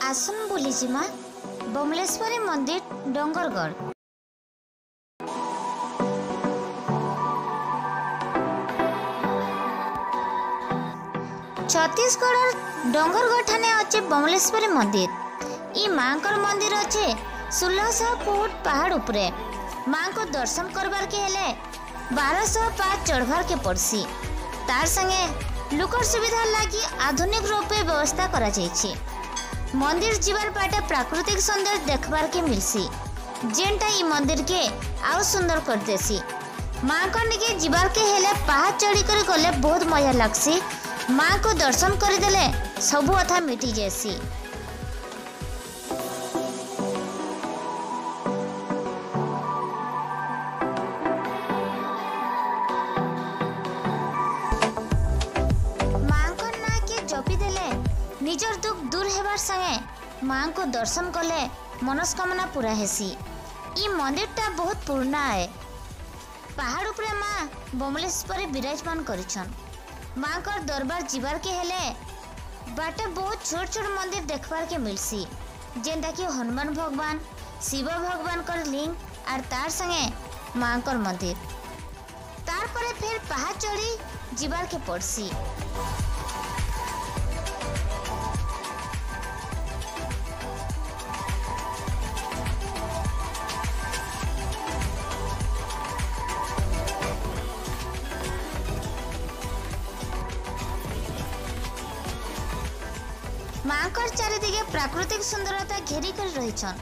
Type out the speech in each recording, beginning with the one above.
आसन बुलीजिमा बमलेश्वरी मंदिर डोंगरगढ़। छत्तीसगढ़ डोंगरगढ़ ठाने अच्छे बमलेश्वरी मंदिर। ई मांकर मंदिर अच्छे 1600 फुट पहाड़ उपरे। मां को दर्शन करबार के हेले 1200 पाँच चढ़वार के पड़सी। तार संगे लुकर सुविधा लगी आधुनिक रूपे व्यवस्था करा जाइछि। मंदिर जीवार बाटे प्राकृतिक सौंदर्य देखबार के मिलसी, जेनटा ई मंदिर के आउ सुंदर कर देसी। मां को निके जीवार के हेले पहाड़ चढ़ी कर गले बहुत मजा लागसी। मां को दर्शन करदेले सबू अथा मिटी जैसी। मां को ना के जपी देले निजर दुख दूर हेबार संगे मां को दर्शन कले मनस्कामना पूरा हेसी। ई मंदिरटा बहुत पुराना है। पहाड़ उपरे मां बमलेश्वरी विराजमान करिछन। मां का दरबार जीवार के हेले बाटे बहुत छोट छोट मंदिर देखबार के मिलसी, जेनटा कि हनुमान भगवान, शिव भगवान कर लिंग और तार संगे मां कर मंदिर। तार परे फिर पहाड़ चढ़ी जीवार के पड़सी। मांकर चारिदिके प्राकृतिक सुंदरता घेरी कर रहिछन।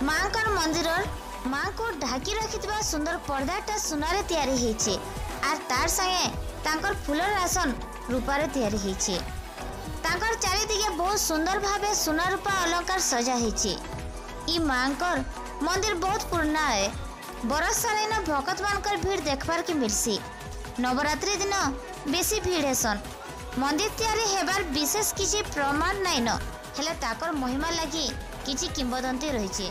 मांकर मंदिरर मां को ढाकी रखितबा सुंदर पर्दाटा सुनारे तैयारी हेछि आर तार संगे तांकर फूलर आसन रूपारे तैयारी हेछि। तांकर चारिदिके बहुत सुंदर भावे सुना रूपा अलंकार सजा हेछि। ई मांकर मंदिर बहुत पुराना है। बरस सालाना भक्त मानकर भीड़ देखबार के मिलसी। नवरात्रि दिन बेसी भीड़ हेसन। मंदिर तैयारी हेबार विशेष किसी प्रमाण नाइन, हेले ताकर महिमा लगी किसी किंवदंती रही।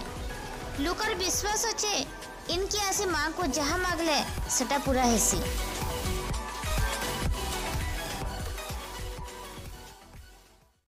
लुकर विश्वास अच्छे इनकी आसी मां को जहाँ मागले सेटा पूरा हेसी।